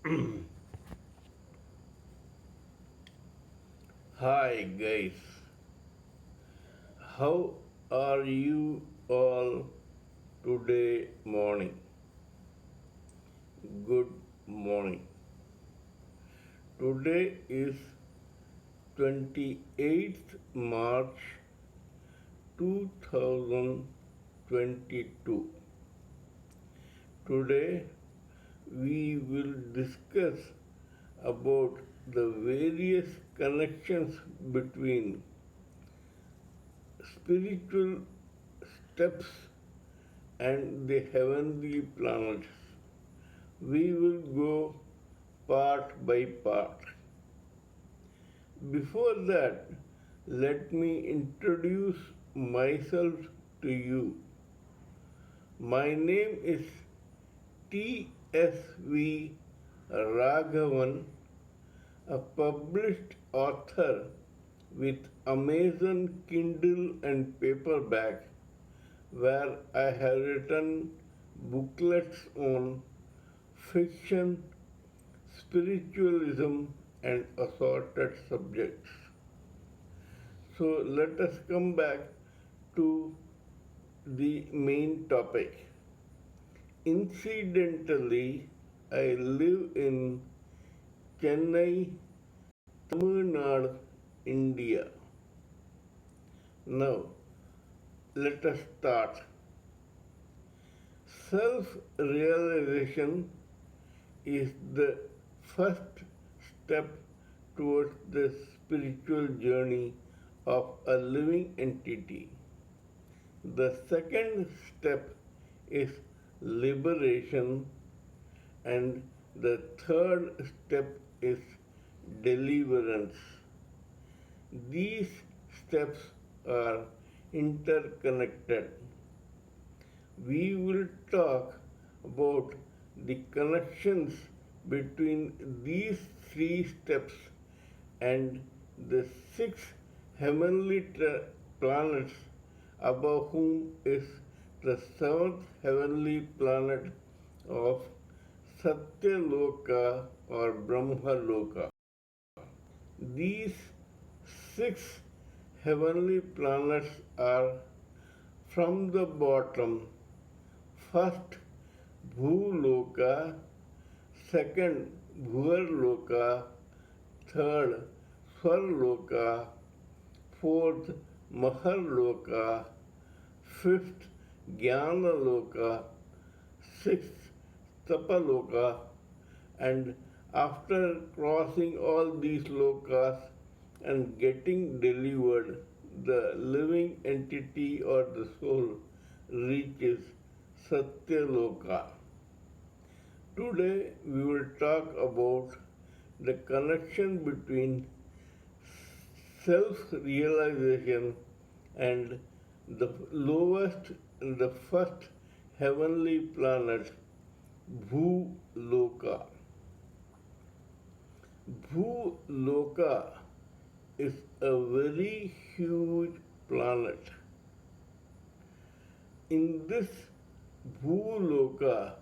Hi guys, how are you all today morning? Good morning. Today is 28th March 2022. Today we will discuss about the various connections between spiritual steps and the heavenly planets. We will go part by part. Before that, let me introduce myself to you. My name is TSV Raghavan, a published author with Amazon Kindle and paperback, where I have written booklets on fiction, spiritualism, and assorted subjects. So let us come back to the main topic. Incidentally, I live in Chennai, Tamil Nadu, India. Now, let us start. Self realization is the first step towards the spiritual journey of a living entity. The second step is liberation, and the third step is deliverance. These steps are interconnected. We will talk about the connections between these three steps and the six heavenly planets, above whom is the seventh heavenly planet of Satyaloka or Brahmaloka. These six heavenly planets are from the bottom: first Bhuloka, second Bhuvarloka, third Swarloka, fourth Maharloka, fifth Jnanaloka, sixth Tapaloka, and after crossing all these lokas and getting delivered, the living entity or the soul reaches Satyaloka. Today we will talk about the connection between self-realization and the lowest and the first heavenly planet, Bhuloka. Bhuloka is a very huge planet. In this Bhuloka,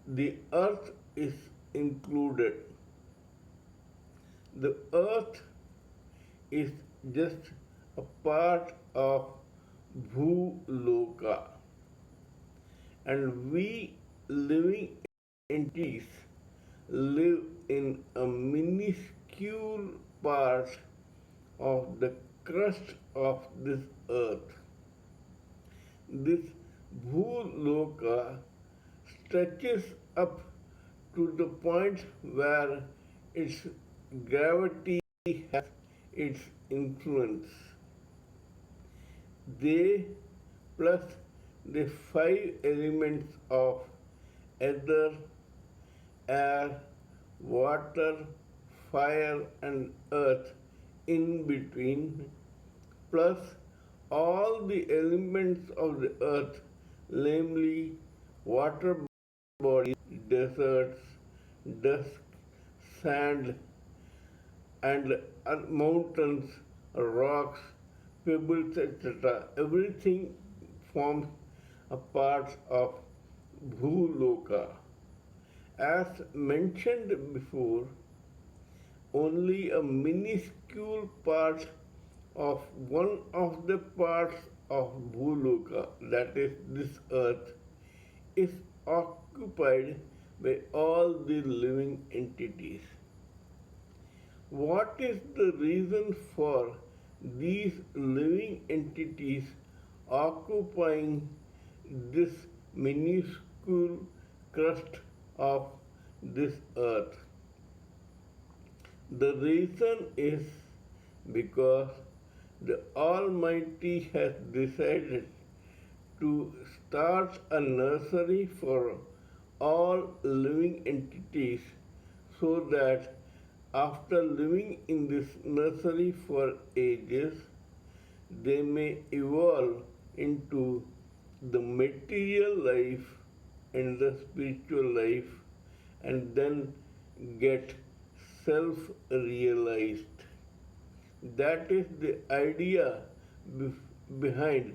the earth is included. The earth is just a part of Bhuloka, and we living entities live in a minuscule part of the crust of this earth. This Bhuloka stretches up to the point where its gravity has its influence. They plus the five elements of ether, air, water, fire, and earth in between, plus all the elements of the earth, namely water bodies, deserts, dust, sand, and mountains, rocks, pebbles, etc. Everything forms a part of Bhuloka. As mentioned before, only a minuscule part of one of the parts of Bhuluka, that is this earth, is occupied by all the living entities. What is the reason for these living entities occupying this minuscule crust of this earth? The reason is because the Almighty has decided to start a nursery for all living entities so that after living in this nursery for ages, they may evolve into the material life and the spiritual life and then get self realized. That is the idea behind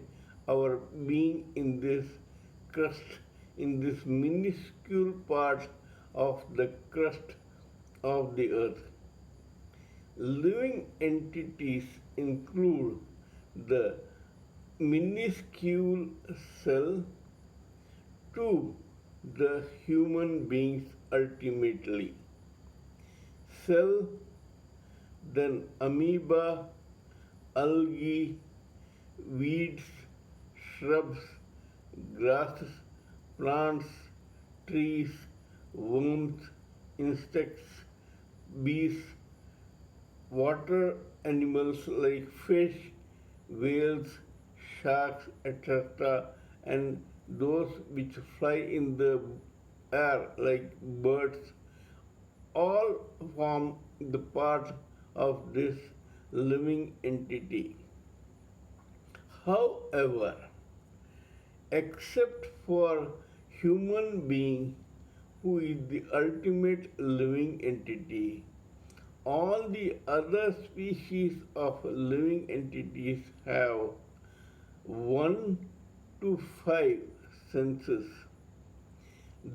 our being in this crust, in this minuscule part of the crust of the earth. Living entities include the minuscule cell to the human beings ultimately. Cell, then amoeba, algae, weeds, shrubs, grasses, plants, trees, worms, insects, bees, water animals like fish, whales, sharks, etc., and those which fly in the air like birds, all form the part of this living entity. However, except for human being who is the ultimate living entity, all the other species of living entities have 1 to 5 senses.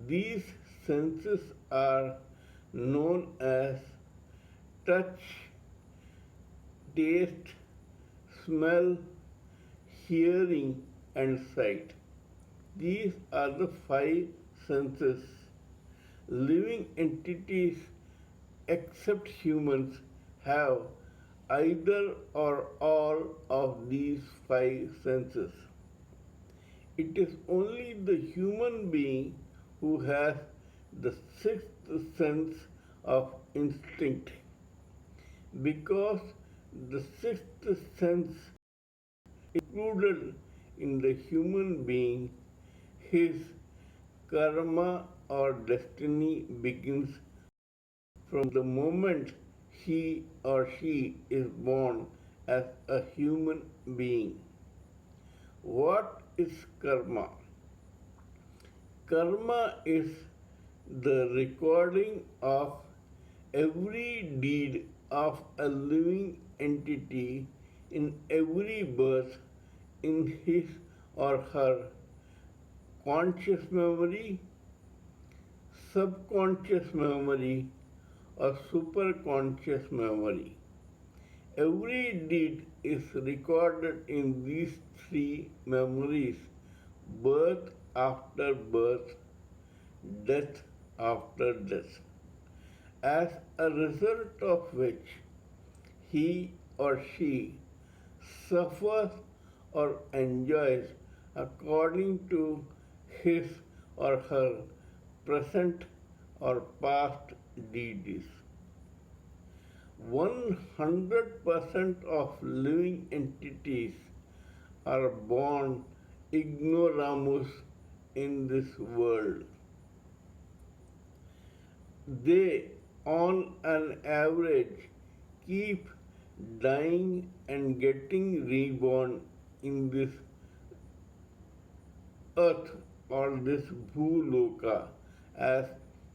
These senses are known as touch, taste, smell, hearing, and sight. These are the 5 senses. Living entities except humans have either or all of these 5 senses. It is only the human being who has the 6th sense of instinct, because the 6th sense included in the human being, his karma or destiny begins from the moment he or she is born as a human being. What is karma? Karma is the recording of every deed of a living entity in every birth in his or her conscious memory, subconscious memory, or superconscious memory. Every deed is recorded in these 3 memories: birth after birth, death after death, as a result of which he or she suffers or enjoys according to his or her present or past deeds. 100% of living entities are born ignoramus in this world. They, on an average, keep dying and getting reborn in this earth or this bhuloka as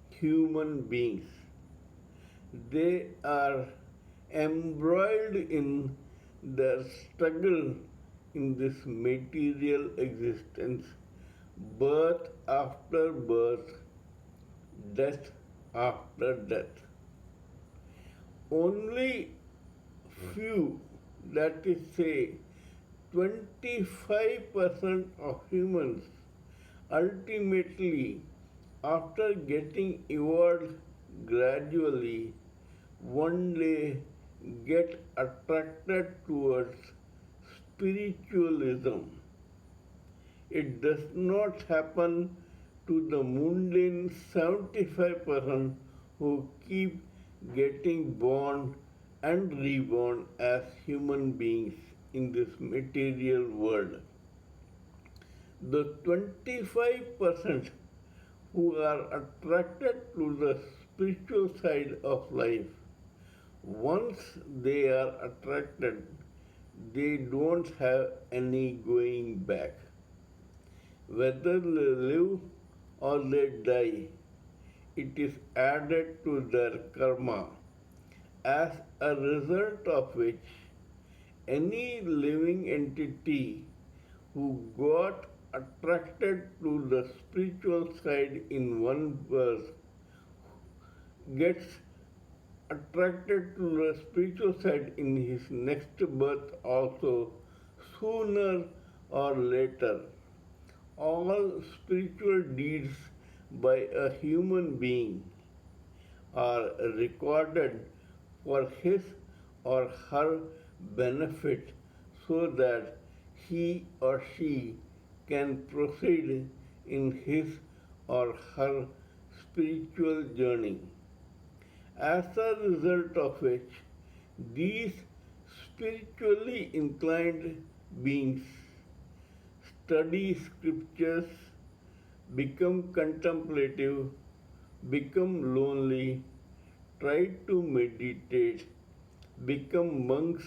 human beings. They are embroiled in their struggle in this material existence, birth after birth, death after death. Only few, that is say 25% of humans ultimately, after getting evolved gradually, one day get attracted towards spiritualism. It does not happen to the mundane 75% who keep getting born and reborn as human beings in this material world. The 25% who are attracted to the spiritual side of life, once they are attracted, they don't have any going back. Whether they live or they die, it is added to their karma, as a result of which any living entity who got attracted to the spiritual side in one birth gets attracted to the spiritual side in his next birth also, sooner or later. All spiritual deeds by a human being are recorded for his or her benefit so that he or she can proceed in his or her spiritual journey. As a result of which, these spiritually inclined beings study scriptures, become contemplative, become lonely, try to meditate, become monks,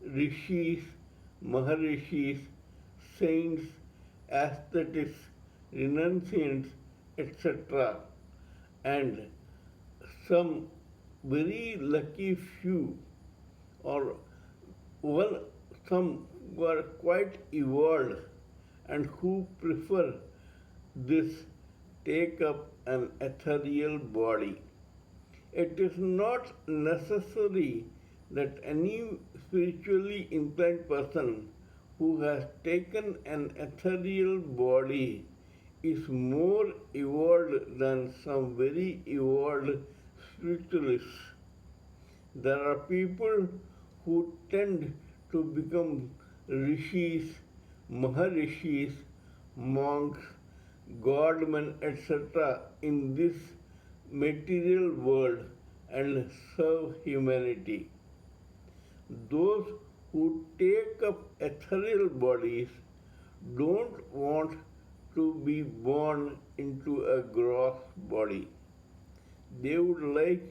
rishis, maharishis, saints, ascetics, renunciants, etc. And some very lucky few or one, some who are quite evolved and who prefer this take up an ethereal body. It is not necessary that any spiritually inclined person who has taken an ethereal body is more evolved than some very evolved spiritualists. There are people who tend to become rishis, maharishis, monks, godmen, etc. in this material world and serve humanity. Those who take up ethereal bodies don't want to be born into a gross body. They would like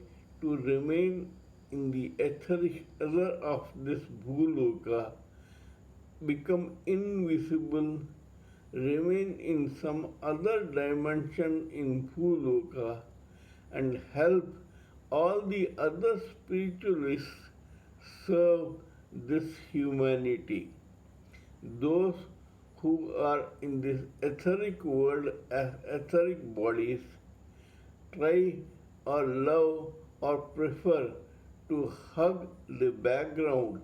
to remain in the etheric other of this bhuloka, become invisible, remain in some other dimension in bhuloka, and help all the other spiritualists serve this humanity. Those who are in this etheric world as etheric bodies try or love or prefer to hug the background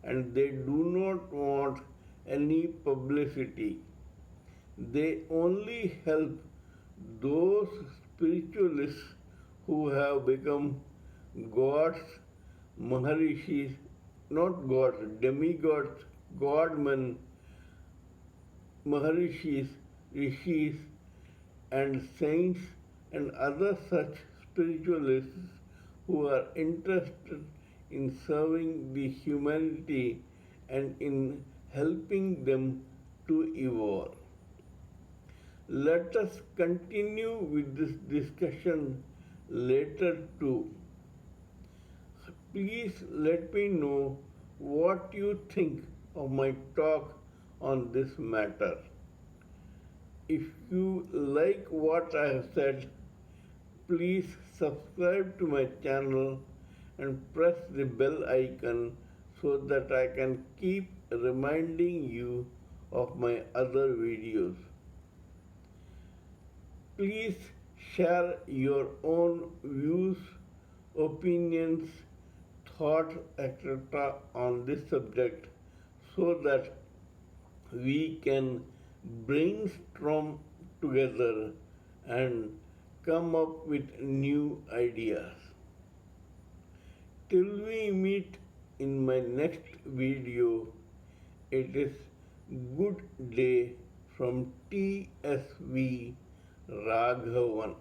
and they do not want any publicity. They only help those spiritualists who have become gods, maharishis, not gods, demigods, godmen, maharishis, rishis, and saints and other such spiritualists who are interested in serving the humanity and in helping them to evolve. Let us continue with this discussion later too. Please let me know what you think of my talk on this matter. If you like what I have said, please subscribe to my channel and press the bell icon so that I can keep reminding you of my other videos. Please share your own views, opinions, thoughts, etc. on this subject so that we can brainstorm together and come up with new ideas. Till we meet in my next video, it is good day from TSV Raghavan.